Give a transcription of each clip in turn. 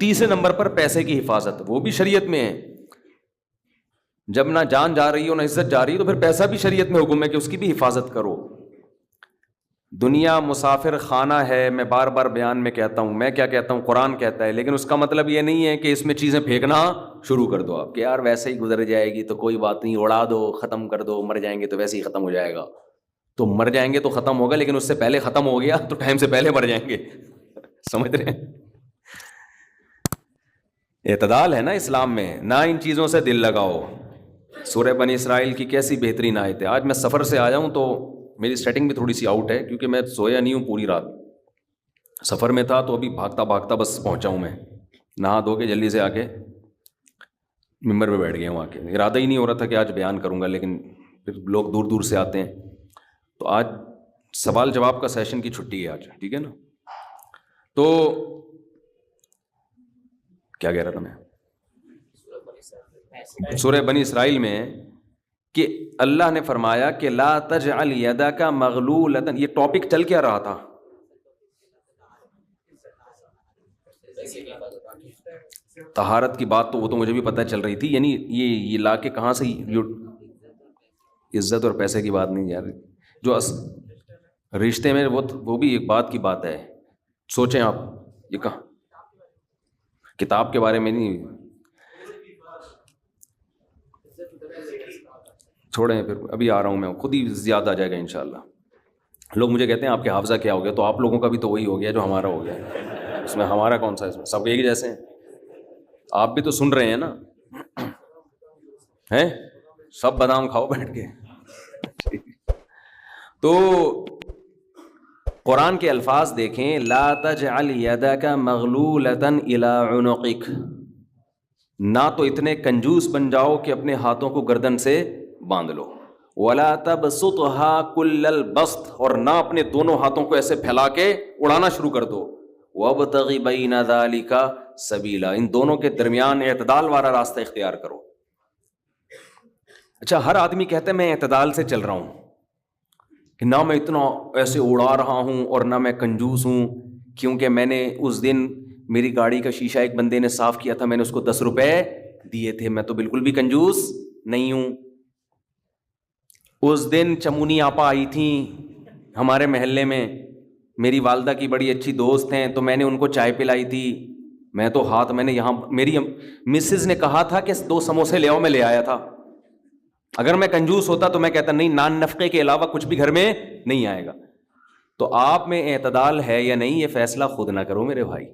تیسرے نمبر پر پیسے کی حفاظت، وہ بھی شریعت میں ہے. جب نہ جان جا رہی ہو نہ عزت جا رہی ہے تو پھر پیسہ بھی شریعت میں حکم ہے کہ اس کی بھی حفاظت کرو. دنیا مسافر خانہ ہے، میں بار بار بیان میں کہتا ہوں، میں کیا کہتا ہوں، قرآن کہتا ہے، لیکن اس کا مطلب یہ نہیں ہے کہ اس میں چیزیں پھینکنا شروع کر دو آپ کہ یار ویسے ہی گزر جائے گی تو کوئی بات نہیں، اڑا دو، ختم کر دو، مر جائیں گے تو ویسے ہی ختم ہو جائے گا. تو مر جائیں گے تو ختم ہوگا، لیکن اس سے پہلے ختم ہو گیا تو ٹائم سے پہلے مر جائیں گے. سمجھ رہے ہیں؟ اعتدال ہے نا اسلام میں، نہ ان چیزوں سے دل لگاؤ. سورہ بنی اسرائیل کی کیسی بہترین آیت ہے. آج میں سفر سے آیا ہوں تو میری سیٹنگ بھی تھوڑی سی آؤٹ ہے کیونکہ میں سویا نہیں ہوں پوری رات، سفر میں تھا. تو ابھی بھاگتا بھاگتا بس پہنچا ہوں، میں نہا دھو کے جلدی سے آ کے ممبر پہ بیٹھ گیا ہوں. آ کے ارادہ ہی نہیں ہو رہا تھا کہ آج بیان کروں گا، لیکن پھر لوگ دور دور سے آتے ہیں تو آج سوال جواب کا سیشن کی چھٹی ہے آج، ٹھیک ہے نا. تو کیا کہہ رہا تھا میں؟ سورہ بنی اسرائیل میں کہ اللہ نے فرمایا کہ لا تجعل یدک مغلولۃ. یہ ٹاپک چل کیا رہا تھا؟ طہارت کی بات. تو وہ تو مجھے بھی پتہ چل رہی تھی، یعنی یہ لا کے کہاں سے عزت اور پیسے کی بات نہیں یار. جو رشتے میں وہ بھی ایک بات کی بات ہے. سوچیں آپ، یہ کہاں کتاب کے بارے میں نہیں، چھوڑیں پھر، ابھی آ رہا ہوں میں، خود ہی زیادہ آ جائے گا انشاءاللہ. لوگ مجھے کہتے ہیں آپ کے حافظہ کیا ہو گیا؟ تو آپ لوگوں کا بھی تو وہی ہو گیا جو ہمارا ہو گیا. اس میں ہمارا کون سا؟ اس میں سب ایک جیسے ہیں. آپ بھی تو سن رہے ہیں نا، ہیں سب بادام کھاؤ بیٹھ کے. تو قرآن کے الفاظ دیکھیں، لا تجعل یدک مغلولۃ الی عنقک. نہ تو اتنے کنجوس بن جاؤ کہ اپنے ہاتھوں کو گردن سے باندھ لو، ولا تبسطها کل البسط. اور نہ اپنے دونوں ہاتھوں کو ایسے پھیلا کے اڑانا شروع کر دو. وابتغ بین ذلک سبیلا. ان دونوں کے درمیان اعتدال والا راستہ اختیار کرو. اچھا، ہر آدمی کہتا ہے میں اعتدال سے چل رہا ہوں، کہ نہ میں اتنا ایسے اڑا رہا ہوں اور نہ میں کنجوس ہوں، کیونکہ میں نے اس دن میری گاڑی کا شیشہ ایک بندے نے صاف کیا تھا، میں نے اس کو 10 روپے دیے تھے، میں تو بالکل بھی کنجوس نہیں ہوں. اس دن چمونی آپا آئی تھیں ہمارے محلے میں، میری والدہ کی بڑی اچھی دوست ہیں، تو میں نے ان کو چائے پلائی تھی. میں تو میں نے یہاں میری مسز نے کہا تھا کہ 2 سموسے لے آؤ، میں لے آیا تھا. اگر میں کنجوس ہوتا تو میں کہتا نہیں، نان نفقے کے علاوہ کچھ بھی گھر میں نہیں آئے گا. تو آپ میں اعتدال ہے یا نہیں، یہ فیصلہ خود نہ کرو میرے بھائی.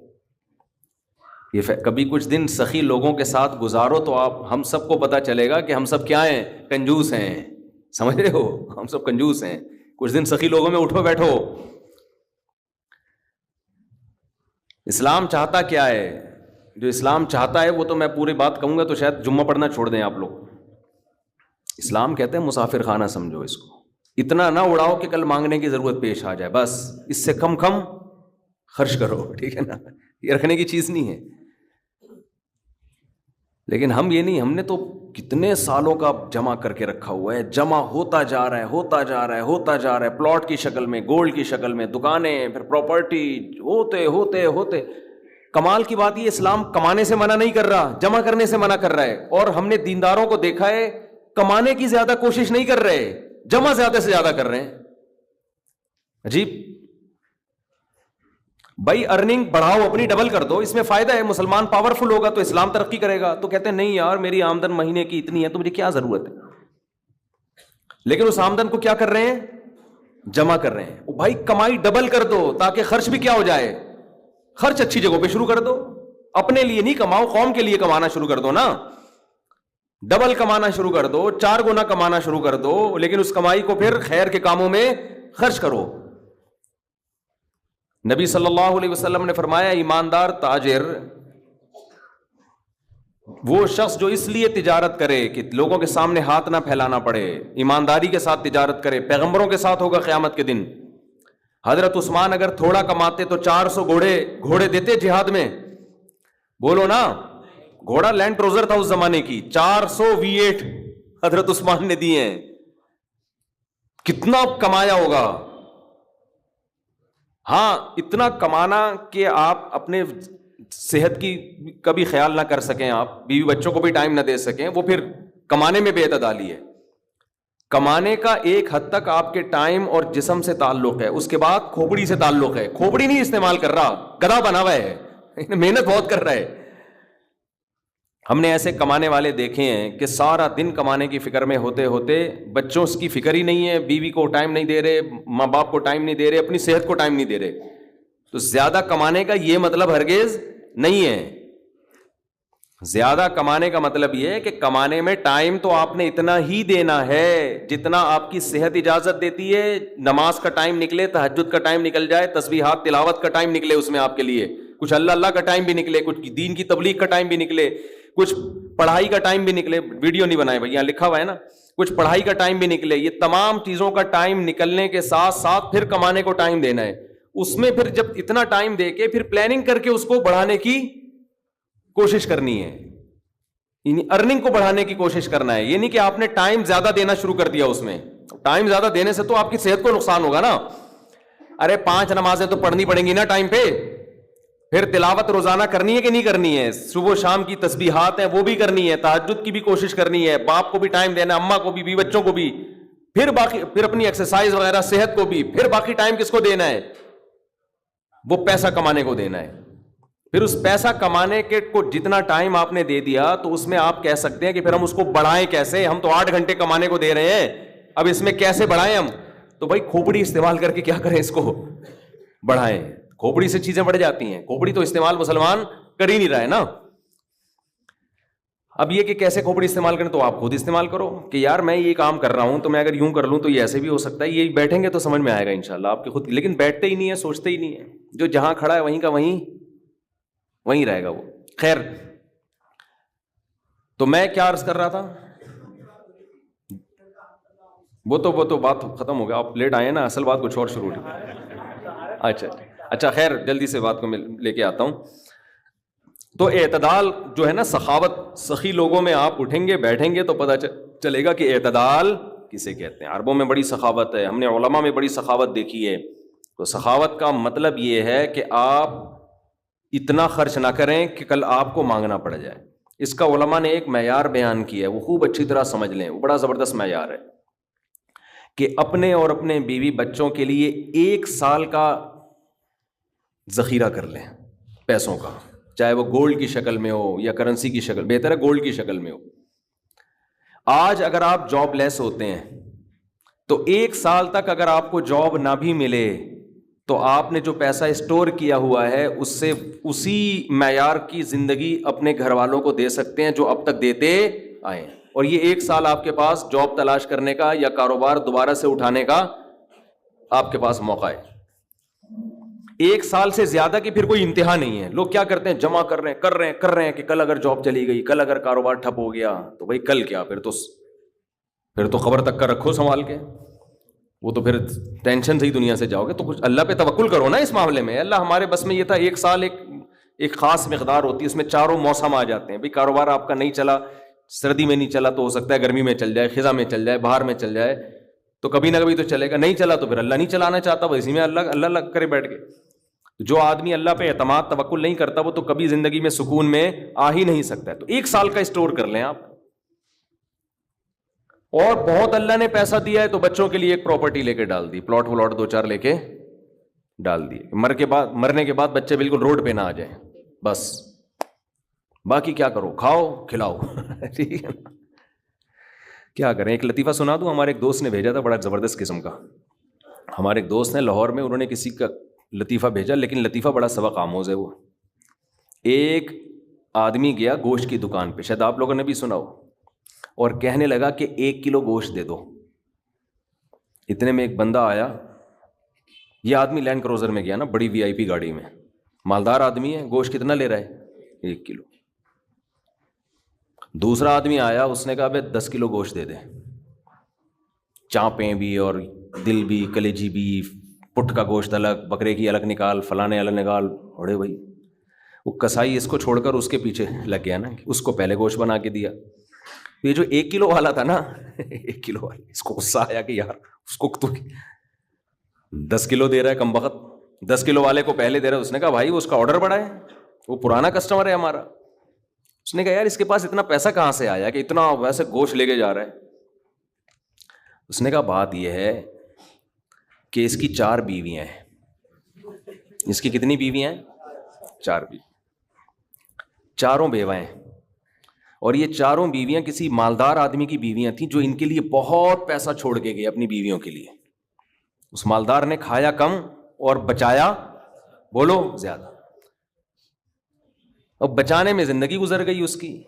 کبھی کچھ دن سخی لوگوں کے ساتھ گزارو تو ہم سب کو پتہ چلے گا کہ ہم سب کیا ہیں، کنجوس ہیں. سمجھ رہے ہو؟ ہم سب کنجوس ہیں. کچھ دن سخی لوگوں میں اٹھو بیٹھو. اسلام چاہتا کیا ہے؟ جو اسلام چاہتا ہے وہ تو میں پوری بات کہوں گا تو شاید جمعہ پڑھنا چھوڑ دیں آپ لوگ. اسلام کہتے ہیں مسافر خانہ سمجھو اس کو. اتنا نہ اڑاؤ کہ کل مانگنے کی ضرورت پیش آ جائے، بس اس سے کم خرچ کرو، ٹھیک ہے نا. یہ رکھنے کی چیز نہیں ہے. لیکن ہم یہ نہیں، ہم نے تو کتنے سالوں کا جمع کر کے رکھا ہوا ہے، جمع ہوتا جا رہا ہے، ہوتا جا رہا ہے، ہوتا جا رہا ہے، پلاٹ کی شکل میں، گولڈ کی شکل میں، دکانیں، پھر پراپرٹی، ہوتے ہوتے ہوتے. کمال کی بات یہ، اسلام کمانے سے منع نہیں کر رہا، جمع کرنے سے منع کر رہا ہے. اور ہم نے دینداروں کو دیکھا ہے کمانے کی زیادہ کوشش نہیں کر رہے، جمع زیادہ سے زیادہ کر رہے ہیں. عجیب بھائی، ارننگ بڑھاؤ، اپنی ڈبل کر دو، اس میں فائدہ ہے. مسلمان پاورفل ہوگا تو اسلام ترقی کرے گا. تو کہتے ہیں نہیں یار میری آمدن مہینے کی اتنی ہے تو مجھے کیا ضرورت ہے. لیکن اس آمدن کو کیا کر رہے ہیں؟ جمع کر رہے ہیں. بھائی کمائی ڈبل کر دو تاکہ خرچ بھی کیا ہو جائے، خرچ اچھی جگہوں پہ شروع کر دو. اپنے لیے نہیں کماؤ، قوم کے لیے کمانا شروع کر دو نا. ڈبل کمانا شروع کر دو، 4 گنا کمانا شروع کر دو، لیکن اس کمائی کو پھر خیر کے کاموں میں خرچ کرو. نبی صلی اللہ علیہ وسلم نے فرمایا ایماندار تاجر وہ شخص جو اس لیے تجارت کرے کہ لوگوں کے سامنے ہاتھ نہ پھیلانا پڑے، ایمانداری کے ساتھ تجارت کرے. پیغمبروں کے ساتھ ہوگا قیامت کے دن. حضرت عثمان اگر تھوڑا کماتے تو 400 گھوڑے دیتے جہاد میں. بولو نا، گھوڑا لینڈ کروزر تھا اس زمانے کی، 400 V8 حضرت عثمان نے دیے ہیں. کتنا کمایا ہوگا. ہاں اتنا کمانا کہ آپ اپنے صحت کی کبھی خیال نہ کر سکیں آپ، بیوی بچوں کو بھی ٹائم نہ دے سکیں، وہ پھر کمانے میں بے اعتدالی ہے. کمانے کا ایک حد تک آپ کے ٹائم اور جسم سے تعلق ہے، اس کے بعد کھوپڑی سے تعلق ہے. کھوپڑی نہیں استعمال کر رہا، گدھا بنا ہوا ہے، محنت بہت کر رہا ہے. ہم نے ایسے کمانے والے دیکھے ہیں کہ سارا دن کمانے کی فکر میں ہوتے ہوتے بچوں کی فکر ہی نہیں ہے، بیوی کو ٹائم نہیں دے رہے، ماں باپ کو ٹائم نہیں دے رہے، اپنی صحت کو ٹائم نہیں دے رہے. تو زیادہ کمانے کا یہ مطلب ہرگز نہیں ہے. زیادہ کمانے کا مطلب یہ ہے کہ کمانے میں ٹائم تو آپ نے اتنا ہی دینا ہے جتنا آپ کی صحت اجازت دیتی ہے. نماز کا ٹائم نکلے، تہجد کا ٹائم نکل جائے، تسبیحات تلاوت کا ٹائم نکلے اس میں آپ کے لیے، کچھ اللہ کا ٹائم بھی نکلے، کچھ دین کی تبلیغ کا ٹائم بھی نکلے، کچھ پڑھائی کا ٹائم بھی نکلے. ویڈیو نہیں بنائے بھائی، یہاں لکھا ہوا ہے نا، کچھ پڑھائی کا ٹائم بھی نکلے. یہ تمام چیزوں کا ٹائم نکلنے کے ساتھ ساتھ پھر کمانے کو ٹائم دینا ہے. اس میں پھر جب اتنا ٹائم دے کے پھر پلاننگ کر کے اس کو بڑھانے کی کوشش کرنی ہے، یعنی ارننگ کو بڑھانے کی کوشش کرنا ہے. یہ نہیں کہ آپ نے ٹائم زیادہ دینا شروع کر دیا. اس میں ٹائم زیادہ دینے سے تو آپ کی صحت کو نقصان ہوگا نا. ارے 5 نمازیں تو پڑھنی پڑیں گی نا ٹائم پہ، پھر تلاوت روزانہ کرنی ہے کہ نہیں کرنی ہے، صبح و شام کی تسبیحات ہیں وہ بھی کرنی ہے، تہجد کی بھی کوشش کرنی ہے، باپ کو بھی ٹائم دینا ہے، اماں کو بھی، بچوں کو بھی، پھر باقی پھر اپنی ایکسرسائز وغیرہ صحت کو بھی، پھر باقی ٹائم کس کو دینا ہے؟ وہ پیسہ کمانے کو دینا ہے. پھر اس پیسہ کمانے کے کو جتنا ٹائم آپ نے دے دیا تو اس میں آپ کہہ سکتے ہیں کہ پھر ہم اس کو بڑھائیں کیسے؟ ہم تو 8 گھنٹے کمانے کو دے رہے ہیں، اب اس میں کیسے بڑھائیں ہم؟ تو بھائی کھوپڑی استعمال کر کے کیا کریں، اس کو بڑھائیں. کھوپڑی سے چیزیں بڑھ جاتی ہیں. کھوپڑی تو استعمال مسلمان کر ہی نہیں رہا ہے نا. اب یہ کہ کیسے کھوپڑی استعمال کریں تو آپ خود استعمال کرو کہ یار میں یہ کام کر رہا ہوں تو میں اگر یوں کر لوں تو یہ ایسے بھی ہو سکتا ہے. یہ بیٹھیں گے تو سمجھ میں آئے گا انشاءاللہ آپ کے خود، لیکن بیٹھتے ہی نہیں ہے، سوچتے ہی نہیں ہے. جو جہاں کھڑا ہے وہیں کا وہیں رہے گا وہ. خیر، تو میں کیا عرض کر رہا تھا؟ وہ تو بات ختم ہو گیا، آپ لیٹ آئے نا، اصل بات کچھ اور شروع ہوئی. اچھا خیر، جلدی سے بات کو میں لے کے آتا ہوں. تو اعتدال جو ہے نا، سخاوت، سخی لوگوں میں آپ اٹھیں گے بیٹھیں گے تو پتہ چلے گا کہ اعتدال کسے کہتے ہیں. عربوں میں بڑی سخاوت ہے، ہم نے علماء میں بڑی سخاوت دیکھی ہے. تو سخاوت کا مطلب یہ ہے کہ آپ اتنا خرچ نہ کریں کہ کل آپ کو مانگنا پڑ جائے. اس کا علماء نے ایک معیار بیان کیا ہے، وہ خوب اچھی طرح سمجھ لیں، وہ بڑا زبردست معیار ہے کہ اپنے اور اپنے بیوی بچوں کے لیے 1 سال کا ذخیرہ کر لیں پیسوں کا، چاہے وہ گولڈ کی شکل میں ہو یا کرنسی کی شکل، بہتر ہے گولڈ کی شکل میں ہو. آج اگر آپ جاب لیس ہوتے ہیں تو 1 سال تک اگر آپ کو جاب نہ بھی ملے تو آپ نے جو پیسہ اسٹور کیا ہوا ہے اس سے اسی معیار کی زندگی اپنے گھر والوں کو دے سکتے ہیں جو اب تک دیتے آئے. اور یہ 1 سال آپ کے پاس جاب تلاش کرنے کا یا کاروبار دوبارہ سے اٹھانے کا آپ کے پاس موقع ہے. 1 سال سے زیادہ کی پھر کوئی انتہا نہیں ہے. لوگ کیا کرتے ہیں، جمع کر رہے ہیں کہ کل اگر جاب چلی گئی، کل اگر کاروبار ٹھپ ہو گیا تو بھائی کل کیا، پھر تو خبر تک کا رکھو سنبھال کے، وہ تو پھر ٹینشن سے ہی دنیا سے جاؤ گے. تو کچھ اللہ پہ توکل کرو نا اس معاملے میں. اللہ ہمارے بس میں یہ تھا 1 سال ایک خاص مقدار ہوتی ہے، اس میں چاروں موسم آ جاتے ہیں. بھائی کاروبار آپ کا نہیں چلا، سردی میں نہیں چلا تو ہو سکتا ہے گرمی میں چل جائے، خزاں میں چل جائے، باہر میں چل جائے، تو کبھی نہ کبھی تو چلے گا. نہیں چلا تو پھر اللہ نہیں چلانا چاہتا، وہ اسی میں اللہ کرے بیٹھ کے. جو آدمی اللہ پہ اعتماد توکل نہیں کرتا وہ تو کبھی زندگی میں سکون میں آ ہی نہیں سکتا. تو 1 سال کا اسٹور کر لیں آپ. اور بہت اللہ نے پیسہ دیا ہے تو بچوں کے لیے ایک پراپرٹی لے کے ڈال دی، پلاٹ 2-4 لے کے ڈال دیے. مرنے کے بعد بچے بالکل روڈ پہ نہ آ جائیں، بس باقی کیا کرو، کھاؤ کھلاؤ. ٹھیک ہے، کیا کریں. ایک لطیفہ سنا دوں، ہمارے ایک دوست نے بھیجا تھا بڑا زبردست قسم کا. ہمارے ایک دوست ہیں لاہور میں، انہوں نے کسی کا لطیفہ بھیجا، لیکن لطیفہ بڑا سبق آموز ہے. وہ ایک آدمی گیا گوشت کی دکان پہ، شاید آپ لوگوں نے بھی سنا ہو، اور کہنے لگا کہ 1 کلو گوشت دے دو. اتنے میں ایک بندہ آیا. یہ آدمی لینڈ کروزر میں گیا نا، بڑی VIP گاڑی میں، مالدار آدمی ہے. گوشت کتنا لے رہا ہے؟ 1 کلو. دوسرا آدمی آیا، اس نے کہا بھائی 10 کلو گوشت دے دے، چانپیں بھی اور دل بھی، کلیجی بھی، پٹ کا گوشت الگ، بکرے کی الگ نکال، فلانے الگ نکال. اڑے بھائی، وہ کسائی اس کو چھوڑ کر اس کے پیچھے لگ گیا نا، اس کو پہلے گوشت بنا کے دیا. یہ جو 1 کلو والا تھا نا، 1 کلو والا، اس کو غصہ آیا کہ یار اس کو تو 10 کلو دے رہا ہے کم بخت، 10 کلو والے کو پہلے دے رہا ہے. اس نے کہا بھائی اس کا آرڈر بڑھائے، وہ پرانا کسٹمر ہے ہمارا. اس نے کہا یار اس کے پاس اتنا پیسہ کہاں سے آیا کہ اتنا ویسے گوشت لے کے جا رہا ہے؟ اس نے کہا بات یہ ہے کہ اس کی 4 بیویاں ہیں. اس کی کتنی بیویاں ہیں؟ 4 بیوی. چاروں بیوائیں ہیں. اور یہ چاروں بیویاں کسی مالدار آدمی کی بیویاں تھیں جو ان کے لیے بہت پیسہ چھوڑ کے گئے اپنی بیویوں کے لیے. اس مالدار نے کھایا کم اور بچایا بولو زیادہ. اب بچانے میں زندگی گزر گئی اس کی,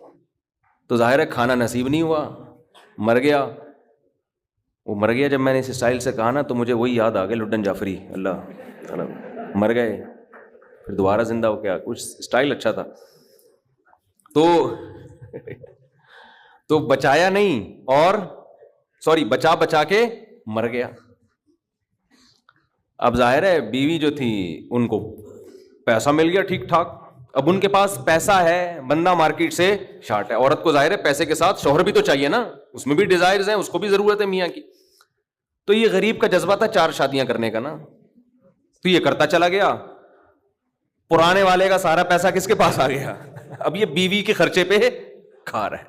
تو ظاہر ہے کھانا نصیب نہیں ہوا, مر گیا. وہ مر گیا جب میں نے اس اسٹائل سے کہا نا تو مجھے وہی یاد آ گیا لڈن جعفری, اللہ مر گئے پھر دوبارہ زندہ ہو گیا. کچھ اسٹائل اچھا تھا. تو بچایا نہیں اور بچا کے مر گیا. اب ظاہر ہے بیوی جو تھی ان کو پیسہ مل گیا ٹھیک ٹھاک. اب ان کے پاس پیسہ ہے, بندہ مارکیٹ سے شارٹ ہے. عورت کو ظاہر ہے پیسے کے ساتھ شوہر بھی تو چاہیے نا, اس میں بھی ڈیزائرز ہیں, اس کو بھی ضرورت ہے میاں کی. تو یہ غریب کا جذبہ تھا 4 شادیاں کرنے کا نا, تو یہ کرتا چلا گیا. پرانے والے کا سارا پیسہ کس کے پاس آ گیا؟ اب یہ بیوی کے خرچے پہ کھا رہا ہے,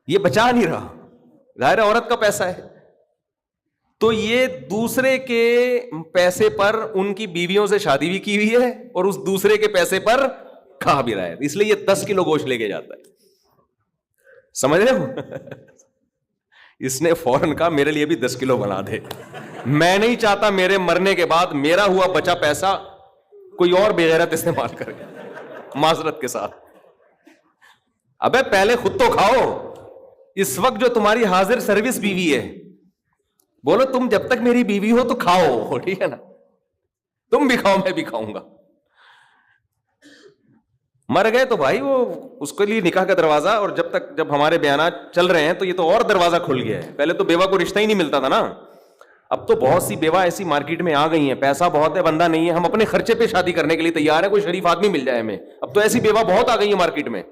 یہ بچا نہیں رہا. ظاہر ہے عورت کا پیسہ ہے, تو یہ دوسرے کے پیسے پر ان کی بیویوں سے شادی بھی کی ہوئی ہے اور اس دوسرے کے پیسے پر کھا بھی رہا ہے. اس لیے یہ 10 کلو گوشت لے کے جاتا ہے. سمجھ رہے ہو؟ اس نے فوراً کہا میرے لیے بھی 10 کلو بنا دے. میں نہیں چاہتا میرے مرنے کے بعد میرا ہوا بچا پیسہ کوئی اور بے غیرت استعمال کرے. معذرت کے ساتھ, ابے پہلے خود تو کھاؤ. اس وقت جو تمہاری حاضر سروس بیوی ہے, بولو تم جب تک میری بیوی ہو تو کھاؤ, ٹھیک ہے نا, تم بھی کھاؤ میں بھی کھاؤں گا. مر گئے تو بھائی وہ اس کے لیے نکاح کا دروازہ, اور جب ہمارے بیانات چل رہے ہیں تو یہ تو اور دروازہ کھل گیا ہے. پہلے تو بیوہ کو رشتہ ہی نہیں ملتا تھا نا, اب تو بہت سی بیوہ ایسی مارکیٹ میں آ گئی ہیں, پیسہ بہت ہے, بندہ نہیں ہے, ہم اپنے خرچے پہ شادی کرنے کے لیے تیار ہے, کوئی شریف آدمی مل جائے ہمیں. اب تو ایسی بیوہ بہت آ گئی ہیں مارکیٹ میں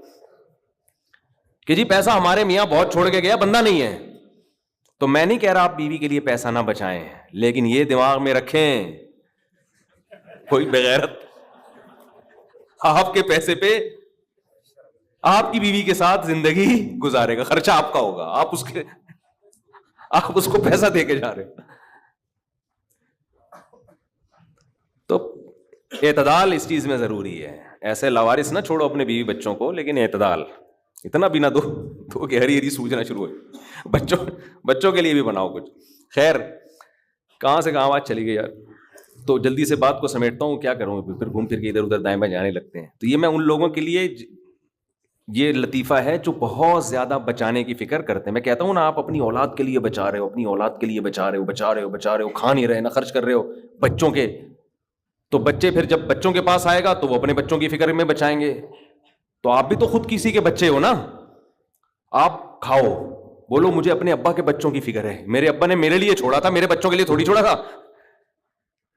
کہ جی پیسہ ہمارے میاں بہت چھوڑ کے گیا, بندہ نہیں ہے. تو میں نہیں کہہ رہا آپ بیوی کے لیے پیسہ نہ بچائیں, لیکن یہ دماغ میں رکھیں کوئی بغیرت آپ کے پیسے پہ آپ کی بیوی کے ساتھ زندگی گزارے گا, خرچہ آپ کا ہوگا, آپ اس کو پیسہ دے کے جا رہے. تو اعتدال اس چیز میں ضروری ہے. ایسے لاوارث نہ چھوڑو اپنے بیوی بچوں کو, لیکن اعتدال اتنا بھی نہ دو کہ ہری ہری سوجنا شروع ہوئے. بچوں کے لیے بھی بناؤ کچھ. خیر, کہاں سے کہاں بات چلی گئی یار. تو جلدی سے بات کو سمیٹتا ہوں, کیا کروں پھر گھوم پھر کے ادھر ادھر دائیں بائیں جانے لگتے ہیں. تو یہ میں ان لوگوں کے لیے یہ لطیفہ ہے جو بہت زیادہ بچانے کی فکر کرتے ہیں. میں کہتا ہوں نا, آپ اپنی اولاد کے لیے بچا رہے ہو, اپنی اولاد کے لیے بچا رہے ہو, کھا نہیں رہے نہ خرچ کر رہے ہو بچوں کے, تو بچے پھر جب بچوں کے پاس آئے گا تو وہ اپنے بچوں کی فکر میں بچائیں گے. تو آپ بھی تو خود کسی کے بچے ہو نا, آپ کھاؤ, بولو مجھے اپنے ابا کے بچوں کی فکر ہے, میرے ابا نے میرے لیے چھوڑا تھا, میرے بچوں کے لیے تھوڑی چھوڑا تھا.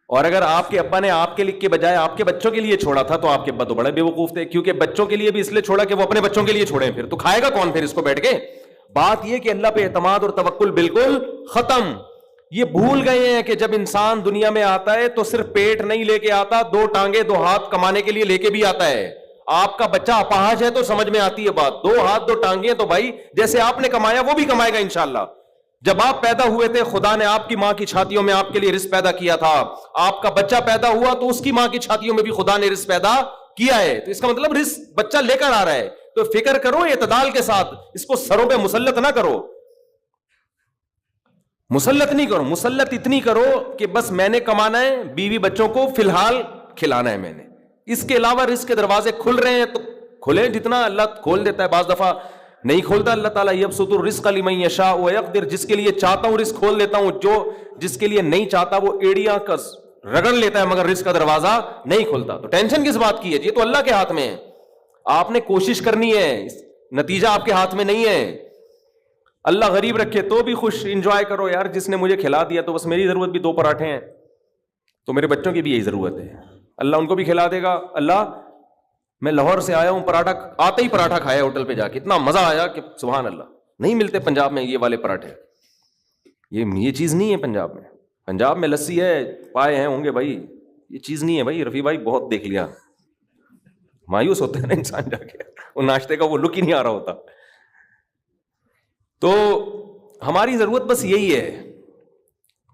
اور اگر آپ کے ابا نے آپ کے بجائے آپ کے بچوں کے لیے چھوڑا تھا تو آپ کے ابا تو بڑے بیوقوف تھے, کیونکہ بچوں کے لیے بھی اس لیے چھوڑا کہ وہ اپنے بچوں کے لیے چھوڑیں, پھر تو کھائے گا کون پھر اس کو بیٹھ کے. بات یہ کہ اللہ پہ اعتماد اور توکل بالکل ختم. یہ بھول گئے ہیں کہ جب انسان دنیا میں آتا ہے تو صرف پیٹ نہیں لے کے آتا, 2 ٹانگیں 2 ہاتھ کمانے کے لیے لے کے بھی آتا ہے. آپ کا بچہ اپاہج ہے تو سمجھ میں آتی ہے بات, 2 ہاتھ 2 ٹانگیں تو بھائی جیسے آپ نے کمایا وہ بھی کمائے گا انشاءاللہ. جب آپ پیدا ہوئے تھے خدا نے آپ کی ماں کی چھاتیوں میں آپ کے لیے رزق پیدا کیا تھا, آپ کا بچہ پیدا ہوا تو اس کی ماں کی چھاتیوں میں بھی خدا نے رزق پیدا کیا ہے. تو اس کا مطلب رزق بچہ لے کر آ رہا ہے. تو فکر کرو اعتدال کے ساتھ, اس کو سروں پہ مسلط نہ کرو, مسلط نہیں کرو. مسلط اتنی کرو کہ بس میں نے کمانا ہے, بیوی بچوں کو فی الحال کھلانا ہے میں نے, اس کے علاوہ رزق کے دروازے کھل رہے ہیں تو کھلے, جتنا اللہ کھول دیتا ہے, بعض دفعہ نہیں کھولتا اللہ تعالیٰ. یبسط الرزق لمن یشاء ویقدر, جس کے لیے چاہتا ہوں رزق کھول دیتا ہوں, جس کے لیے نہیں چاہتا وہ ایڑیاں رگڑ لیتا ہے مگر رزق کا دروازہ نہیں کھولتا. تو ٹینشن کس بات کی ہے, یہ تو اللہ کے ہاتھ میں ہے. آپ نے کوشش کرنی ہے, نتیجہ آپ کے ہاتھ میں نہیں ہے. اللہ غریب رکھے تو بھی خوش, انجوائے کرو یار, جس نے مجھے کھلا دیا تو بس میری ضرورت بھی 2 پراٹھے ہیں, تو میرے بچوں کی بھی یہی ضرورت ہے, اللہ ان کو بھی کھلا دے گا. اللہ میں لاہور سے آیا ہوں, پراٹھا آتے ہی پراٹھا کھایا ہوٹل پہ جا کے, اتنا مزہ آیا کہ سبحان اللہ, نہیں ملتے پنجاب میں یہ والے پراٹھے. یہ چیز نہیں ہے پنجاب میں. پنجاب میں لسی ہے, پائے ہیں ہوں گے بھائی, یہ چیز نہیں ہے بھائی. رفیع بھائی بہت دیکھ لیا, مایوس ہوتا ہے نا انسان جا کے, وہ ناشتے کا وہ لک ہی نہیں آ رہا ہوتا. تو ہماری ضرورت بس یہی ہے.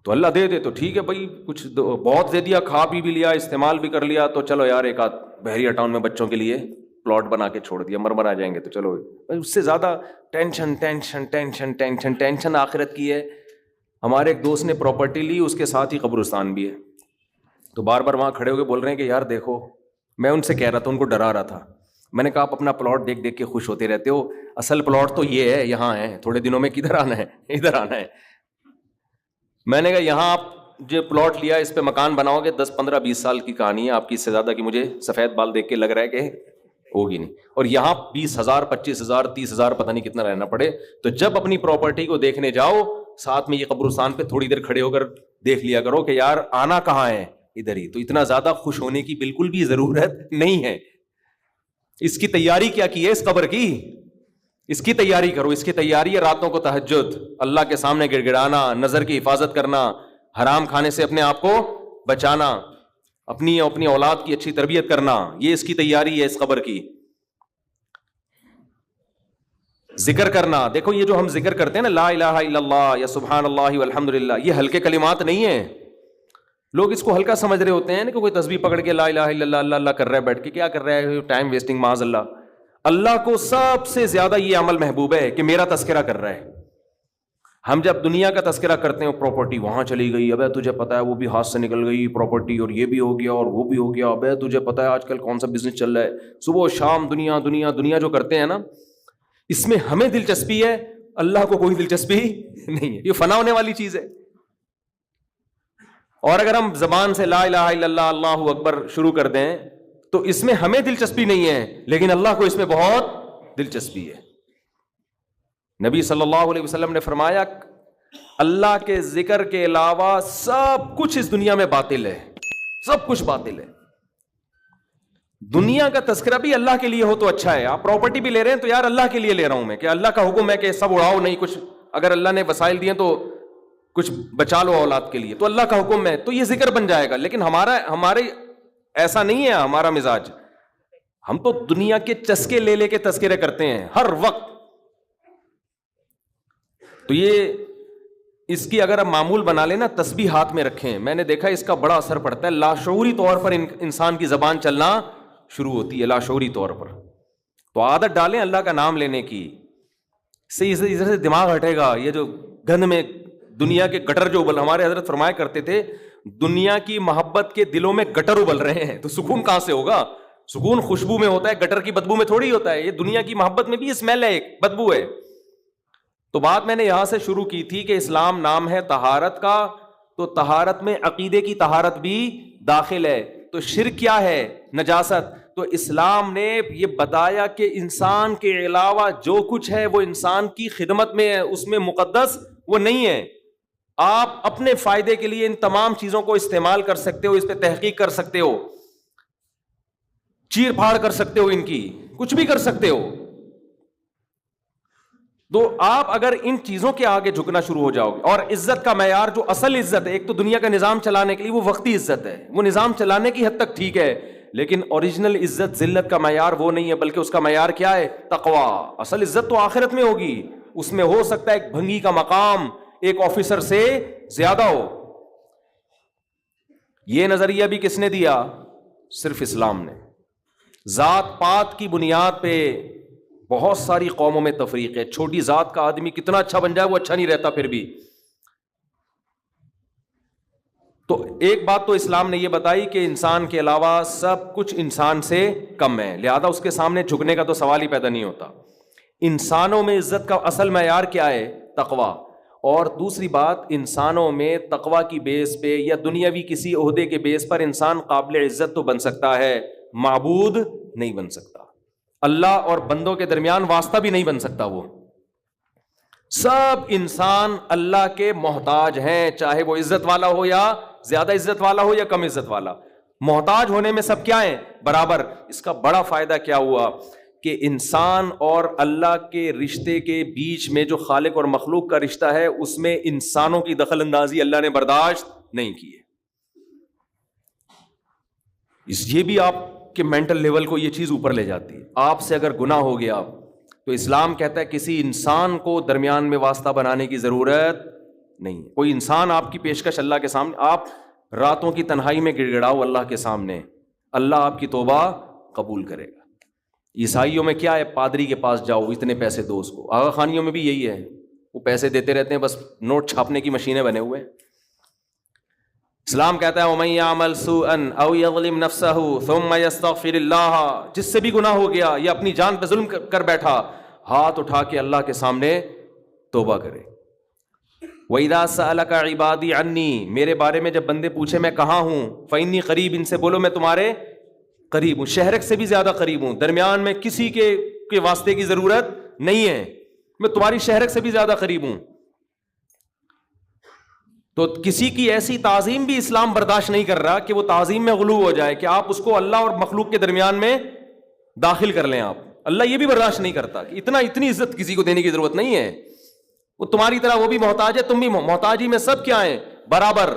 تو اللہ دے دے تو ٹھیک ہے بھائی, کچھ بہت دے دیا, کھا پی بھی لیا, استعمال بھی کر لیا, تو چلو یار ایک آدھ بحریہ ٹاؤن میں بچوں کے لیے پلاٹ بنا کے چھوڑ دیا, مرمر آ جائیں گے تو چلو. اس سے زیادہ tension tension tension tension tension آخرت کی ہے. ہمارے ایک دوست نے پراپرٹی لی, اس کے ساتھ ہی قبرستان بھی ہے. تو بار بار وہاں کھڑے ہو کے بول رہے ہیں کہ یار دیکھو, میں ان سے کہہ رہا تھا, ان کو ڈرا رہا تھا. میں نے کہا آپ اپنا پلاٹ دیکھ دیکھ کے خوش ہوتے رہتے ہو, اصل پلاٹ تو یہ ہے, یہاں ہے, تھوڑے دنوں میں کدھر آنا ہے, ادھر آنا ہے. میں نے کہا یہاں آپ جو پلاٹ لیا اس پہ مکان بناؤ گے 10 15 20 سال کی کہانی ہے آپ کی, اس سے زیادہ کی مجھے سفید بال دیکھ کے لگ رہا ہے کہ ہوگی نہیں. اور یہاں 20,000 25,000 30,000 پتہ نہیں کتنا رہنا پڑے. تو جب اپنی پراپرٹی کو دیکھنے جاؤ, ساتھ میں یہ قبرستان پہ تھوڑی دیر کھڑے ہو کر دیکھ لیا کرو کہ یار آنا کہاں ہے, ادھر ہی. تو اتنا زیادہ خوش ہونے کی بالکل بھی ضرورت نہیں ہے. اس کی تیاری کیا کی ہے اس قبر کی, اس کی تیاری کرو. اس کی تیاری ہے راتوں کو تہجد, اللہ کے سامنے گڑ گڑانا, نظر کی حفاظت کرنا, حرام کھانے سے اپنے آپ کو بچانا, اپنی اولاد کی اچھی تربیت کرنا. یہ اس کی تیاری ہے اس قبر کی. ذکر کرنا, دیکھو یہ جو ہم ذکر کرتے ہیں نا, لا الہ الا اللہ یا سبحان اللہ والحمد للہ, یہ ہلکے کلمات نہیں ہیں. لوگ اس کو ہلکا سمجھ رہے ہوتے ہیں نا, کہ کوئی تسبیح پکڑ کے لا الہ الا اللہ اللہ اللہ کر رہا ہے بیٹھ کے, کیا کر رہا ہے, ٹائم ویسٹنگ, معاذ اللہ. اللہ کو سب سے زیادہ یہ عمل محبوب ہے کہ میرا تذکرہ کر رہا ہے. ہم جب دنیا کا تذکرہ کرتے ہیں, پراپرٹی وہاں چلی گئی, ابے تجھے پتا ہے وہ بھی ہاتھ سے نکل گئی پراپرٹی, اور یہ بھی ہو گیا اور وہ بھی ہو گیا, ابے تجھے پتا ہے آج کل کون سا بزنس چل رہا ہے, صبح و شام دنیا دنیا دنیا جو کرتے ہیں نا, اس میں ہمیں دلچسپی ہے, اللہ کو کوئی دلچسپی نہیں ہے. یہ فنا ہونے والی چیز ہے. اور اگر ہم زبان سے لا الہ الا اللہ اللہ اکبر شروع کر دیں تو اس میں ہمیں دلچسپی نہیں ہے, لیکن اللہ کو اس میں بہت دلچسپی ہے. نبی صلی اللہ علیہ وسلم نے فرمایا اللہ کے ذکر کے علاوہ سب کچھ اس دنیا میں باطل ہے, سب کچھ باطل ہے. دنیا کا تذکرہ بھی اللہ کے لیے ہو تو اچھا ہے. آپ پراپرٹی بھی لے رہے ہیں تو یار اللہ کے لیے لے رہا ہوں میں, کہ اللہ کا حکم ہے کہ سب اڑاؤ نہیں, کچھ اگر اللہ نے وسائل دیے تو کچھ بچا لو اولاد کے لیے, تو اللہ کا حکم ہے, تو یہ ذکر بن جائے گا. لیکن ہمارے ایسا نہیں ہے ہمارا مزاج. ہم تو دنیا کے چسکے لے لے کے تذکرے کرتے ہیں ہر وقت. تو یہ اس کی اگر آپ معمول بنا لیں نا, تسبیح ہاتھ میں رکھیں, میں نے دیکھا اس کا بڑا اثر پڑتا ہے. لاشعوری طور پر انسان کی زبان چلنا شروع ہوتی ہے, لاشعوری طور پر. تو عادت ڈالیں اللہ کا نام لینے کی, اس سے دماغ ہٹے گا. یہ جو گند میں دنیا کے گٹر جو ہمارے حضرت فرمایا کرتے تھے, دنیا کی محبت کے دلوں میں گٹر ابل رہے ہیں, تو سکون کہاں سے ہوگا؟ سکون خوشبو میں ہوتا ہے, گٹر کی بدبو میں تھوڑی ہوتا ہے. یہ دنیا کی محبت میں بھی اسمیل ہے, ایک بدبو ہے. تو بات میں نے یہاں سے شروع کی تھی کہ اسلام نام ہے طہارت کا, تو طہارت میں عقیدے کی طہارت بھی داخل ہے. تو شرک کیا ہے؟ نجاست. تو اسلام نے یہ بتایا کہ انسان کے علاوہ جو کچھ ہے وہ انسان کی خدمت میں ہے, اس میں مقدس وہ نہیں ہے. آپ اپنے فائدے کے لیے ان تمام چیزوں کو استعمال کر سکتے ہو, اس پہ تحقیق کر سکتے ہو, چیر پھاڑ کر سکتے ہو, ان کی کچھ بھی کر سکتے ہو. تو آپ اگر ان چیزوں کے آگے جھکنا شروع ہو جاؤ گے, اور عزت کا معیار جو اصل عزت ہے, ایک تو دنیا کا نظام چلانے کے لیے وہ وقتی عزت ہے, وہ نظام چلانے کی حد تک ٹھیک ہے, لیکن اوریجنل عزت ذلت کا معیار وہ نہیں ہے, بلکہ اس کا معیار کیا ہے؟ تقویٰ. اصل عزت تو آخرت میں ہوگی, اس میں ہو سکتا ہے ایک بھنگی کا مقام ایک آفیسر سے زیادہ ہو. یہ نظریہ بھی کس نے دیا؟ صرف اسلام نے. ذات پات کی بنیاد پہ بہت ساری قوموں میں تفریق ہے. چھوٹی ذات کا آدمی کتنا اچھا بن جائے وہ اچھا نہیں رہتا پھر بھی. تو ایک بات تو اسلام نے یہ بتائی کہ انسان کے علاوہ سب کچھ انسان سے کم ہے, لہذا اس کے سامنے جھکنے کا تو سوال ہی پیدا نہیں ہوتا. انسانوں میں عزت کا اصل معیار کیا ہے؟ تقویٰ. اور دوسری بات, انسانوں میں تقویٰ کی بیس پہ یا دنیاوی کسی عہدے کے بیس پر انسان قابل عزت تو بن سکتا ہے, معبود نہیں بن سکتا. اللہ اور بندوں کے درمیان واسطہ بھی نہیں بن سکتا. وہ سب انسان اللہ کے محتاج ہیں, چاہے وہ عزت والا ہو یا زیادہ عزت والا ہو یا کم عزت والا. محتاج ہونے میں سب کیا ہیں؟ برابر. اس کا بڑا فائدہ کیا ہوا کہ انسان اور اللہ کے رشتے کے بیچ میں جو خالق اور مخلوق کا رشتہ ہے, اس میں انسانوں کی دخل اندازی اللہ نے برداشت نہیں کی ہے. یہ بھی آپ کے مینٹل لیول کو یہ چیز اوپر لے جاتی ہے. آپ سے اگر گناہ ہو گیا تو اسلام کہتا ہے کسی انسان کو درمیان میں واسطہ بنانے کی ضرورت نہیں ہے. کوئی انسان آپ کی پیشکش اللہ کے سامنے, آپ راتوں کی تنہائی میں گڑ گڑاؤ اللہ کے سامنے, اللہ آپ کی توبہ قبول کرے گا. عیسائیوں میں کیا ہے, پادری کے پاس جاؤ, اتنے پیسے دو اس کو. آغا خانیوں میں بھی یہی ہے, وہ پیسے دیتے رہتے ہیں, بس نوٹ چھاپنے کی مشینیں بنے ہوئے ہیں. اسلام کہتا ہے وَمَن يَعْمَلْ سُوءًا أَوْ يَظْلِمْ نَفْسَهُ ثُمَّ يَسْتَغْفِرِ اللَّهَ, جس سے بھی گناہ ہو گیا یا اپنی جان پہ ظلم کر بیٹھا, ہاتھ اٹھا کے اللہ کے سامنے توبہ کرے. وَإِذَا سَأَلَكَ عِبَادِي عَنِّي, میرے بارے میں جب بندے پوچھے میں کہاں ہوں, فَإِنِّي قریب, ان سے بولو میں تمہارے قریب ہوں. شہرک سے بھی زیادہ قریب ہوں, درمیان میں کسی کے واسطے کی ضرورت نہیں ہے, میں تمہاری شہرک سے بھی زیادہ قریب ہوں. تو کسی کی ایسی تعظیم بھی اسلام برداشت نہیں کر رہا کہ وہ تعظیم میں غلو ہو جائے, کہ آپ اس کو اللہ اور مخلوق کے درمیان میں داخل کر لیں. آپ اللہ یہ بھی برداشت نہیں کرتا کہ اتنی عزت کسی کو دینے کی ضرورت نہیں ہے. وہ تمہاری طرح وہ بھی محتاج ہے, تم بھی محتاجی میں سب کیا ہیں, برابر.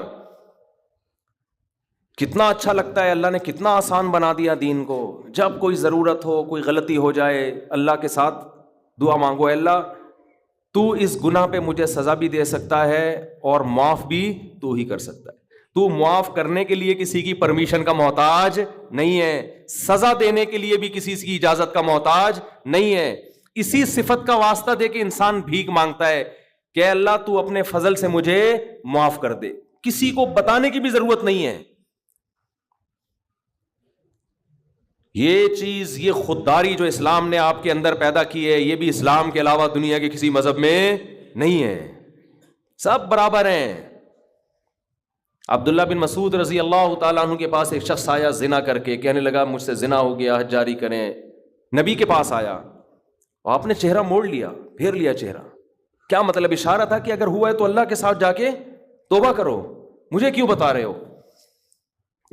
کتنا اچھا لگتا ہے, اللہ نے کتنا آسان بنا دیا دین کو. جب کوئی ضرورت ہو, کوئی غلطی ہو جائے, اللہ کے ساتھ دعا مانگو, اے اللہ تو اس گناہ پہ مجھے سزا بھی دے سکتا ہے اور معاف بھی تو ہی کر سکتا ہے. تو معاف کرنے کے لیے کسی کی پرمیشن کا محتاج نہیں ہے, سزا دینے کے لیے بھی کسی کی اجازت کا محتاج نہیں ہے. اسی صفت کا واسطہ دے کے انسان بھیک مانگتا ہے کہ اے اللہ تو اپنے فضل سے مجھے معاف کر دے. کسی کو بتانے کی بھی ضرورت نہیں ہے. یہ چیز, یہ خودداری جو اسلام نے آپ کے اندر پیدا کی ہے, یہ بھی اسلام کے علاوہ دنیا کے کسی مذہب میں نہیں ہے. سب برابر ہیں. عبداللہ بن مسعود رضی اللہ تعالیٰ عنہ کے پاس ایک شخص آیا زنا کر کے, کہنے لگا مجھ سے زنا ہو گیا, حج جاری کریں. نبی کے پاس آیا, آپ نے چہرہ موڑ لیا, پھیر لیا چہرہ. کیا مطلب؟ اشارہ تھا کہ اگر ہوا ہے تو اللہ کے ساتھ جا کے توبہ کرو, مجھے کیوں بتا رہے ہو.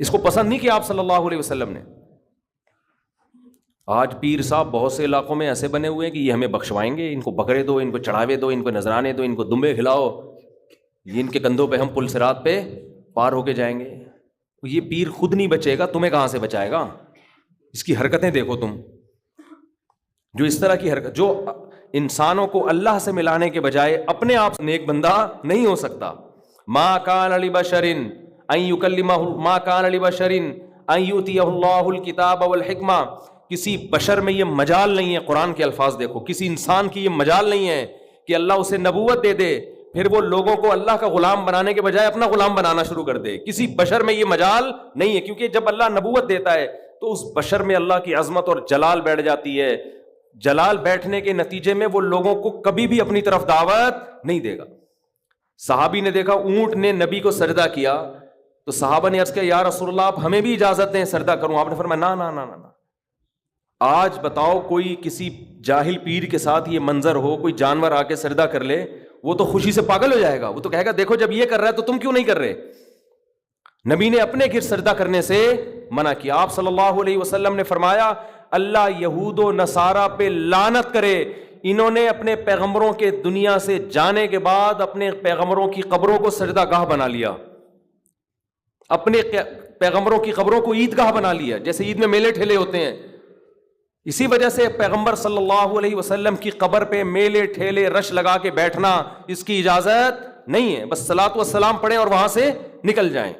اس کو پسند نہیں کیا آپ صلی اللہ علیہ وسلم نے. آج پیر صاحب بہت سے علاقوں میں ایسے بنے ہوئے ہیں کہ یہ ہمیں بخشوائیں گے, ان کو بکرے دو, ان کو چڑھاوے دو, ان کو نذرانے دو, ان کو دمبے کھلاؤ, یہ ان کے کندھوں پہ ہم پل صراط پہ پار ہو کے جائیں گے. یہ پیر خود نہیں بچے گا, تمہیں کہاں سے بچائے گا. اس کی حرکتیں دیکھو تم, جو اس طرح کی حرکت, جو انسانوں کو اللہ سے ملانے کے بجائے اپنے آپ نیک بندہ نہیں ہو سکتا. ما کان لبشر ان یکلمہ, ما کان لبشر ان یؤتیہ اللہ الکتاب والحکمہ. کسی بشر میں یہ مجال نہیں ہے, قرآن کے الفاظ دیکھو, کسی انسان کی یہ مجال نہیں ہے کہ اللہ اسے نبوت دے دے پھر وہ لوگوں کو اللہ کا غلام بنانے کے بجائے اپنا غلام بنانا شروع کر دے. کسی بشر میں یہ مجال نہیں ہے, کیونکہ جب اللہ نبوت دیتا ہے تو اس بشر میں اللہ کی عظمت اور جلال بیٹھ جاتی ہے. جلال بیٹھنے کے نتیجے میں وہ لوگوں کو کبھی بھی اپنی طرف دعوت نہیں دے گا. صحابی نے دیکھا اونٹ نے نبی کو سجدہ کیا تو صحابہ نے عرض کیا یا رسول اللہ آپ ہمیں بھی اجازت دیں سجدہ کروں. آپ نے فرمایا نا نا نا نا. آج بتاؤ کوئی کسی جاہل پیر کے ساتھ یہ منظر ہو, کوئی جانور آ کے سجدہ کر لے, وہ تو خوشی سے پاگل ہو جائے گا. وہ تو کہے گا دیکھو جب یہ کر رہا ہے تو تم کیوں نہیں کر رہے. نبی نے اپنے گھر سجدہ کرنے سے منع کیا. آپ صلی اللہ علیہ وسلم نے فرمایا اللہ یہود و نصارہ پہ لعنت کرے, انہوں نے اپنے پیغمبروں کے دنیا سے جانے کے بعد اپنے پیغمبروں کی قبروں کو سجدہ گاہ بنا لیا, اپنے پیغمبروں کی قبروں کو عید گاہ بنا لیا, جیسے عید میں میلے ٹھیلے ہوتے ہیں. اسی وجہ سے پیغمبر صلی اللہ علیہ وسلم کی قبر پہ میلے ٹھیلے رش لگا کے بیٹھنا اس کی اجازت نہیں ہے. بس صلاۃ والسلام پڑھیں اور وہاں سے نکل جائیں.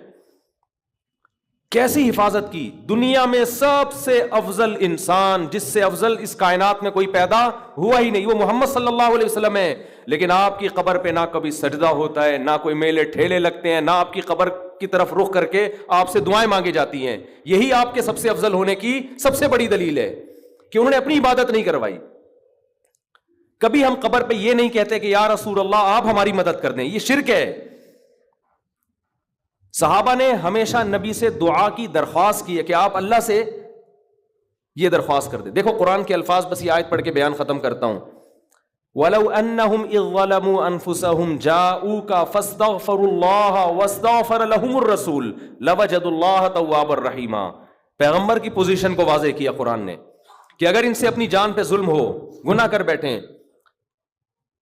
کیسی حفاظت کی. دنیا میں سب سے افضل انسان, جس سے افضل اس کائنات میں کوئی پیدا ہوا ہی نہیں, وہ محمد صلی اللہ علیہ وسلم ہے. لیکن آپ کی قبر پہ نہ کبھی سجدہ ہوتا ہے, نہ کوئی میلے ٹھیلے لگتے ہیں, نہ آپ کی قبر کی طرف رخ کر کے آپ سے دعائیں مانگی جاتی ہیں. یہی آپ کے سب سے افضل ہونے کی سب سے بڑی دلیل ہے کہ انہوں نے اپنی عبادت نہیں کروائی. کبھی ہم قبر پہ یہ نہیں کہتے کہ یا رسول اللہ آپ ہماری مدد کر دیں, یہ شرک ہے. صحابہ نے ہمیشہ نبی سے دعا کی درخواست کی ہے کہ آپ اللہ سے یہ درخواست کر دیں. دیکھو قرآن کے الفاظ, بس یہ آیت پڑھ کے بیان ختم کرتا ہوں. وَلَوْ أَنَّهُمْ إِذْ ظَلَمُوا أَنفُسَهُمْ جَاءُوكَ فَاسْتَغْفَرُوا اللَّهَ وَاسْتَغْفَرَ لَهُمُ الرَّسُولُ لَوَجَدُوا اللَّهَ تَوَّابًا رَحِيمًا. پیغمبر کی پوزیشن کو واضح کیا قرآن نے کہ اگر ان سے اپنی جان پہ ظلم ہو, گناہ کر بیٹھیں,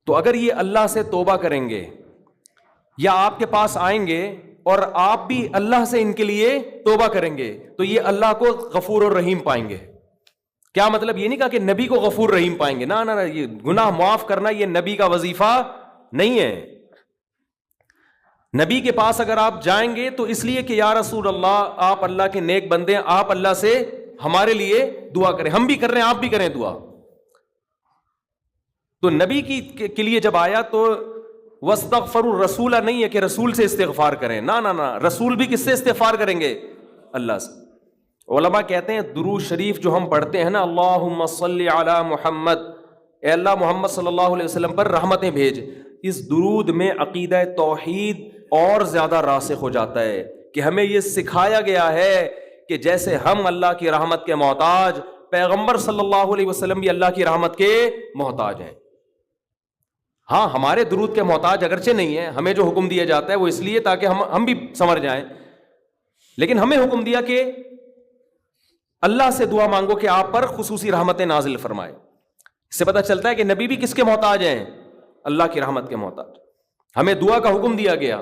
تو اگر یہ اللہ سے توبہ کریں گے یا آپ کے پاس آئیں گے اور آپ بھی اللہ سے ان کے لیے توبہ کریں گے تو یہ اللہ کو غفور اور رحیم پائیں گے. کیا مطلب؟ یہ نہیں کہا کہ نبی کو غفور رحیم پائیں گے، نہ یہ گناہ معاف کرنا یہ نبی کا وظیفہ نہیں ہے. نبی کے پاس اگر آپ جائیں گے تو اس لیے کہ یا رسول اللہ آپ اللہ کے نیک بندے ہیں، آپ اللہ سے ہمارے لیے دعا کریں. ہم بھی کر رہے ہیں، آپ بھی کریں دعا. تو نبی کے لیے جب آیا تو واستغفروا الرسول نہیں ہے کہ رسول سے استغفار کریں، نہ رسول بھی کس سے استغفار کریں گے؟ اللہ سے. علماء کہتے ہیں درود شریف جو ہم پڑھتے ہیں نا، اللہم صلی علی محمد، اے اللہ محمد صلی اللہ علیہ وسلم پر رحمتیں بھیج، اس درود میں عقیدہ توحید اور زیادہ راسخ ہو جاتا ہے کہ ہمیں یہ سکھایا گیا ہے کہ جیسے ہم اللہ کی رحمت کے محتاج، پیغمبر صلی اللہ علیہ وسلم بھی اللہ کی رحمت کے محتاج ہیں. ہاں ہمارے درود کے محتاج اگرچہ نہیں ہے، ہمیں جو حکم دیا جاتا ہے وہ اس لیے تاکہ ہم بھی سنور جائیں، لیکن ہمیں حکم دیا کہ اللہ سے دعا مانگو کہ آپ پر خصوصی رحمتیں نازل فرمائے. اس سے پتہ چلتا ہے کہ نبی بھی کس کے محتاج ہیں؟ اللہ کی رحمت کے محتاج. ہمیں دعا کا حکم دیا گیا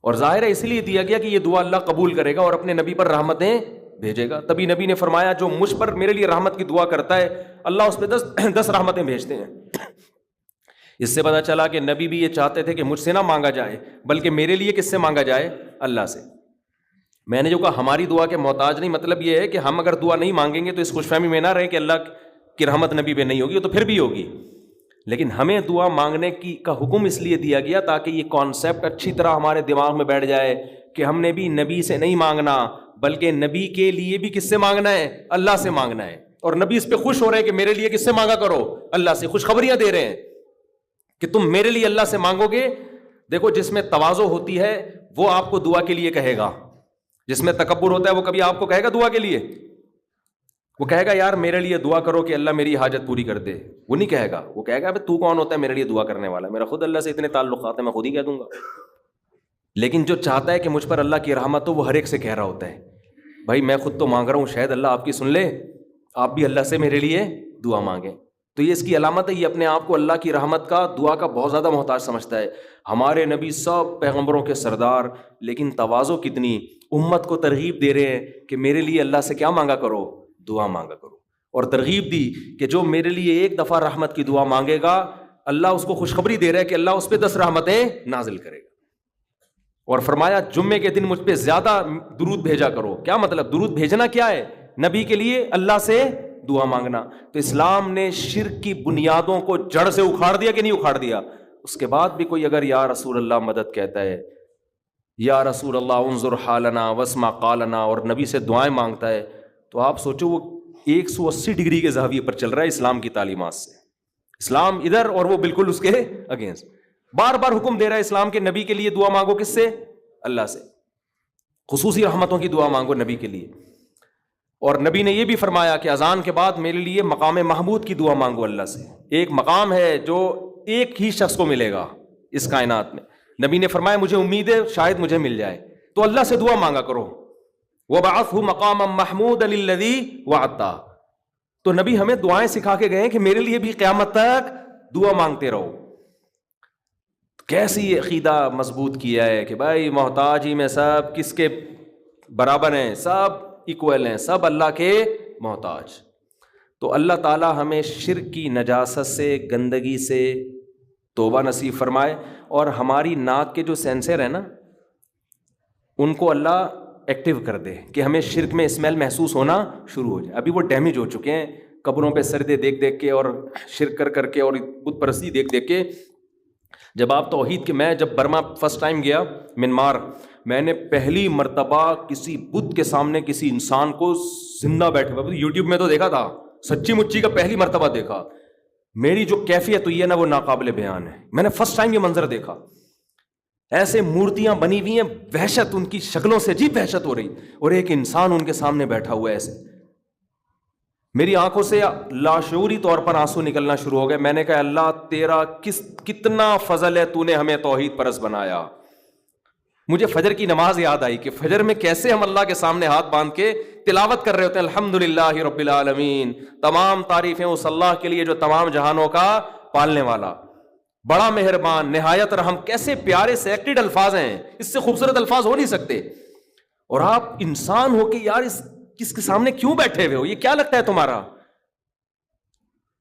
اور ظاہر ہے اس لیے دیا گیا کہ یہ دعا اللہ قبول کرے گا اور اپنے نبی پر رحمتیں بھیجے گا. تبھی نبی نے فرمایا جو مجھ پر میرے لیے رحمت کی دعا کرتا ہے اللہ اس پہ 10 رحمتیں بھیجتے ہیں. اس سے پتہ چلا کہ نبی بھی یہ چاہتے تھے کہ مجھ سے نہ مانگا جائے بلکہ میرے لیے کس سے مانگا جائے؟ اللہ سے. میں نے جو کہا ہماری دعا کے محتاج نہیں، مطلب یہ ہے کہ ہم اگر دعا نہیں مانگیں گے تو اس خوش فہمی میں نہ رہے کہ اللہ کی رحمت نبی پہ نہیں ہوگی، تو پھر بھی ہوگی. لیکن ہمیں دعا مانگنے کا حکم اس لیے دیا گیا تاکہ یہ کانسیپٹ اچھی طرح ہمارے دماغ میں بیٹھ جائے کہ ہم نے بھی نبی سے نہیں مانگنا بلکہ نبی کے لیے بھی کس سے مانگنا ہے؟ اللہ سے مانگنا ہے. اور نبی اس پہ خوش ہو رہے ہیں کہ میرے لیے کس سے مانگا کرو؟ اللہ سے. خوشخبریاں دے رہے ہیں کہ تم میرے لیے اللہ سے مانگو گے. دیکھو جس میں تواضع ہوتی ہے وہ آپ کو دعا کے لیے کہے گا، جس میں تکبر ہوتا ہے وہ کبھی آپ کو کہے گا دعا کے لیے؟ وہ کہے گا یار میرے لیے دعا کرو کہ اللہ میری حاجت پوری کر دے. وہ نہیں کہے گا. وہ کہے گا تو کون ہوتا ہے میرے لیے دعا کرنے والا؟ میرا خود اللہ سے اتنے تعلقات ہیں، میں خود ہی کہہ دوں گا. لیکن جو چاہتا ہے کہ مجھ پر اللہ کی رحمت ہو وہ ہر ایک سے کہہ رہا ہوتا ہے بھائی میں خود تو مانگ رہا ہوں، شاید اللہ آپ کی سن لے، آپ بھی اللہ سے میرے لیے دعا مانگیں. تو یہ اس کی علامت ہے، یہ اپنے آپ کو اللہ کی رحمت کا، دعا کا بہت زیادہ محتاج سمجھتا ہے. ہمارے نبی سب پیغمبروں کے سردار، لیکن تواضع کتنی، امت کو ترغیب دے رہے ہیں کہ میرے لیے اللہ سے کیا مانگا کرو؟ دعا مانگا کرو. اور ترغیب دی کہ جو میرے لیے ایک دفعہ رحمت کی دعا مانگے گا اللہ اس کو خوشخبری دے رہا ہے کہ اللہ اس پہ 10 رحمتیں نازل کرے گا. اور فرمایا جمعے کے دن مجھ پہ زیادہ درود بھیجا کرو. کیا مطلب؟ درود بھیجنا کیا ہے؟ نبی کے لیے اللہ سے دعا مانگنا. تو اسلام نے شرک کی بنیادوں کو جڑ سے اکھاڑ دیا کہ نہیں اکھاڑ دیا؟ اس کے بعد بھی کوئی اگر یا رسول اللہ مدد کہتا ہے، یا رسول اللہ انظر حالنا واسمع قالنا، اور نبی سے دعائیں مانگتا ہے، تو آپ سوچو وہ 180 ڈگری کے زاویے پر چل رہا ہے اسلام کی تعلیمات سے. اسلام ادھر اور وہ بالکل اس کے اگینسٹ. بار بار حکم دے رہا ہے اسلام کے نبی کے لیے دعا مانگو کس سے؟ اللہ سے. خصوصی رحمتوں کی دعا مانگو نبی کے لیے. اور نبی نے یہ بھی فرمایا کہ اذان کے بعد میرے لیے مقام محمود کی دعا مانگو اللہ سے. ایک مقام ہے جو ایک ہی شخص کو ملے گا اس کائنات میں. نبی نے فرمایا مجھے امید ہے شاید مجھے مل جائے، تو اللہ سے دعا مانگا کرو. وَبَعَثْهُ مَقَامًا مَحْمُودًا الَّذِي وَعَدتَّهُ. تو نبی ہمیں دعائیں سکھا کے گئے کہ میرے لیے بھی قیامت تک دعا مانگتے رہو. کیسی عقیدہ مضبوط کیا ہے کہ بھائی محتاج ہی میں سب کس کے برابر ہیں، سب ایکول ہیں، سب اللہ کے محتاج. تو اللہ تعالی ہمیں شرک کی نجاست سے، گندگی سے توبہ نصیب فرمائے، اور ہماری ناک کے جو سینسر ہیں نا ان کو اللہ ایکٹیو کر دے کہ ہمیں شرک میں اسمیل محسوس ہونا شروع ہو جائے. ابھی وہ ڈیمیج ہو چکے ہیں قبروں پہ سردے دیکھ دیکھ کے اور شرک کر کر کے اور بت پرستی دیکھ دیکھ کے. جب آپ توحید کے، میں جب برما فرسٹ ٹائم گیا منمار، میں نے پہلی مرتبہ کسی بت کے سامنے کسی انسان کو زندہ بیٹھے ہوئے، یوٹیوب میں تو دیکھا تھا، سچی مچی کا پہلی مرتبہ دیکھا. میری جو کیفیت ہوئی ہے نا وہ ناقابل بیان ہے. میں نے فرسٹ ٹائم یہ منظر دیکھا. ایسے مورتیاں بنی ہوئی ہیں، وحشت ان کی شکلوں سے عجیب وحشت ہو رہی، اور ایک انسان ان کے سامنے بیٹھا ہوا ہے ایسے. میری آنکھوں سے لاشعوری طور پر آنسو نکلنا شروع ہو گئے. میں نے کہا اللہ تیرا کتنا فضل ہے، تو نے ہمیں توحید پرست بنایا. مجھے فجر کی نماز یاد آئی کہ فجر میں کیسے ہم اللہ کے سامنے ہاتھ باندھ کے تلاوت کر رہے ہوتے ہیں الحمدللہ رب العالمین، تمام تعریفیں اس اللہ کے لیے جو تمام جہانوں کا پالنے والا. بڑا مہربان، نہایت رحم، کیسے پیارے سیکٹڈ الفاظ ہیں، اس سے خوبصورت الفاظ ہو نہیں سکتے. اور آپ انسان ہو کہ یار اس کے سامنے کیوں بیٹھے ہوئے ہو، یہ کیا لگتا ہے تمہارا؟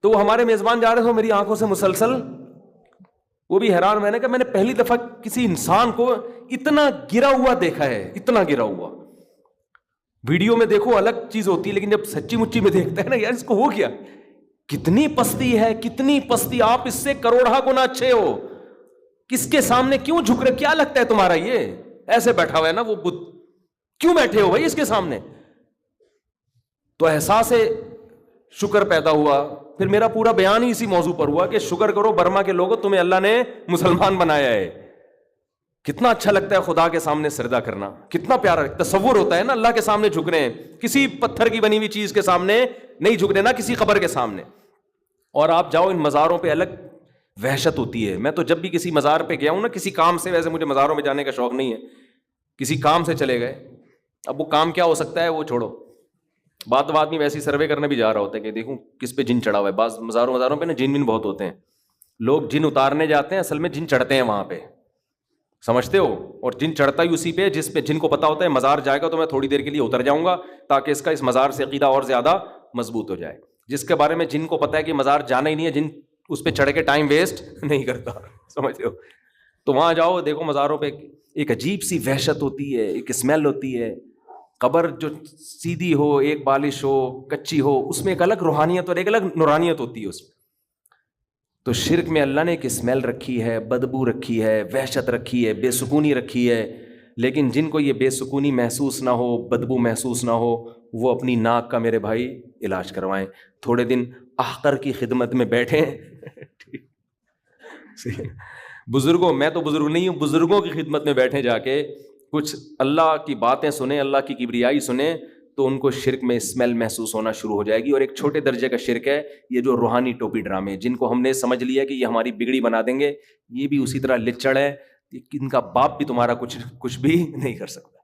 تو وہ ہمارے میزبان جا رہے تھے، میری آنکھوں سے مسلسل، وہ بھی حیران. میں نے کہا میں نے پہلی دفعہ کسی انسان کو اتنا گرا ہوا دیکھا ہے، اتنا گرا ہوا. ویڈیو میں دیکھو الگ چیز ہوتی ہے، لیکن جب سچی مچی میں دیکھتا ہے نا یار اس کو ہو گیا، کتنی پستی ہے، کتنی پستی، آپ اس سے کروڑا گنا اچھے ہو، کس کے سامنے کیوں جھک رہے؟ کیا لگتا ہے تمہارا یہ ایسے بیٹھا ہوا ہے نا وہ بدھ، کیوں بیٹھے ہو بھائی اس کے سامنے؟ تو احساس شکر پیدا ہوا. پھر میرا پورا بیان ہی اسی موضوع پر ہوا کہ شکر کرو برما کے لوگوں، تمہیں اللہ نے مسلمان بنایا ہے. کتنا اچھا لگتا ہے خدا کے سامنے سجدہ کرنا، کتنا پیارا تصور ہوتا ہے نا، اللہ کے سامنے جھک رہے ہیں، کسی پتھر کی بنی ہوئی چیز کے سامنے نہیں جھک رہے، نہ کسی قبر کے سامنے. اور آپ جاؤ ان مزاروں پہ، الگ وحشت ہوتی ہے. میں تو جب بھی کسی مزار پہ گیا ہوں نا کسی کام سے، ویسے مجھے مزاروں میں جانے کا شوق نہیں ہے، کسی کام سے چلے گئے، اب وہ کام کیا ہو سکتا ہے وہ چھوڑو، بات میں ویسی سروے کرنے بھی جا رہا ہوتا ہے کہ دیکھوں کس پہ جن چڑھا ہوا ہے. بعض مزاروں پہ نا جن بہت ہوتے ہیں، لوگ جن اتارنے جاتے ہیں، اصل میں جن چڑھتے ہیں وہاں پہ، سمجھتے ہو؟ اور جن چڑھتا ہی اسی پہ جس پہ جن کو پتا ہوتا ہے مزار جائے گا تو میں تھوڑی دیر کے لیے اتر جاؤں گا تاکہ اس مزار سے عقیدہ اور زیادہ مضبوط ہو جائے. جس کے بارے میں جن کو پتا ہے کہ مزار جانا ہی نہیں ہے، جن اس پہ چڑھ کے ٹائم ویسٹ نہیں کرتا، سمجھتے ہو؟ تو وہاں جاؤ، دیکھو مزاروں پہ ایک عجیب سی وحشت ہوتی ہے، ایک اسمیل ہوتی ہے. قبر جو سیدھی ہو، ایک بالش ہو، کچی ہو، اس میں ایک الگ روحانیت اور ایک الگ نورانیت ہوتی ہے اس میں. تو شرک میں اللہ نے ایک اسمیل رکھی ہے، بدبو رکھی ہے، وحشت رکھی ہے، بے سکونی رکھی ہے. لیکن جن کو یہ بے سکونی محسوس نہ ہو، بدبو محسوس نہ ہو، وہ اپنی ناک کا میرے بھائی علاج کروائیں، تھوڑے دن احقر کی خدمت میں بیٹھیں. بزرگوں، میں تو بزرگ نہیں ہوں، بزرگوں کی خدمت میں بیٹھیں، جا کے کچھ اللہ کی باتیں سنیں، اللہ کی کبریائی سنیں، تو ان کو شرک میں اسمیل محسوس ہونا شروع ہو جائے گی. اور ایک چھوٹے درجے کا شرک ہے یہ جو روحانی ٹوپی ڈرامے، جن کو ہم نے سمجھ لیا کہ یہ ہماری بگڑی بنا دیں گے، یہ بھی اسی طرح لچڑ ہے. ان کا باپ بھی تمہارا کچھ بھی نہیں کر سکتا.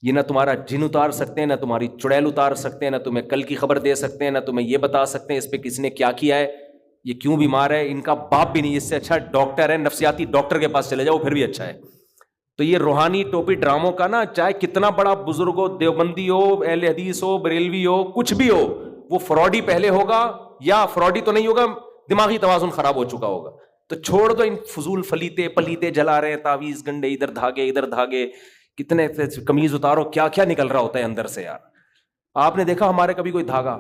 یہ نہ تمہارا جن اتار سکتے ہیں، نہ تمہاری چڑیل اتار سکتے ہیں، نہ تمہیں کل کی خبر دے سکتے ہیں، نہ تمہیں یہ بتا سکتے ہیں اس پہ کس نے کیا کیا ہے، یہ کیوں بیمار ہے. ان کا باپ بھی نہیں. اس سے اچھا ڈاکٹر ہے، نفسیاتی ڈاکٹر کے پاس چلے جاؤ، پھر بھی اچھا ہے. تو یہ روحانی ٹوپی ڈراموں کا نا، چاہے کتنا بڑا بزرگ ہو، دیوبندی ہو، اہل حدیث ہو، بریلوی ہو، کچھ بھی ہو، وہ فراڈی پہلے ہوگا، یا فراڈی تو نہیں ہوگا، دماغی توازن خراب ہو چکا ہوگا. تو چھوڑ دو ان فضول پلیتے جلا رہے ہیں، تعویذ گنڈے، ادھر دھاگے، کتنے قمیض اتارو، کیا کیا نکل رہا ہوتا ہے اندر سے یار. آپ نے دیکھا ہمارے کبھی کوئی دھاگا؟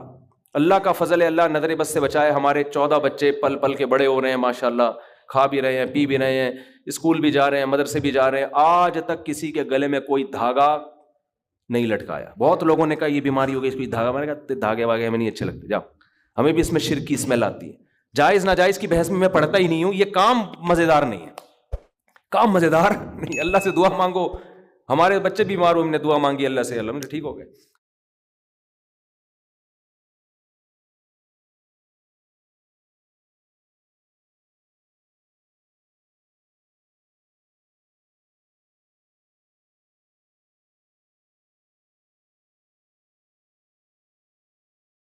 اللہ کا فضل ہے، اللہ نظر بس سے بچائے. ہمارے 14 بچے پل پل کے بڑے ہو رہے ہیں ماشاءاللہ، کھا بھی رہے ہیں، پی بھی رہے ہیں، اسکول بھی جا رہے ہیں، مدرسے بھی جا رہے ہیں. آج تک کسی کے گلے میں کوئی دھاگا نہیں لٹکایا. بہت لوگوں نے کہا یہ بیماری ہو گئی، اس کو دھاگا. میں نے کہا دھاگے واگے ہمیں نہیں اچھے لگتے، جاؤ. ہمیں بھی اس میں شرک کی اسمیل آتی ہے. جائز ناجائز کی بحث میں پڑھتا ہی نہیں ہوں. یہ کام مزیدار نہیں ہے، کام مزیدار نہیں. اللہ سے دعا مانگو. ہمارے بچے بیمار ہوئے، ہم نے دعا مانگی اللہ سے، اللہ نے ٹھیک ہو گئے.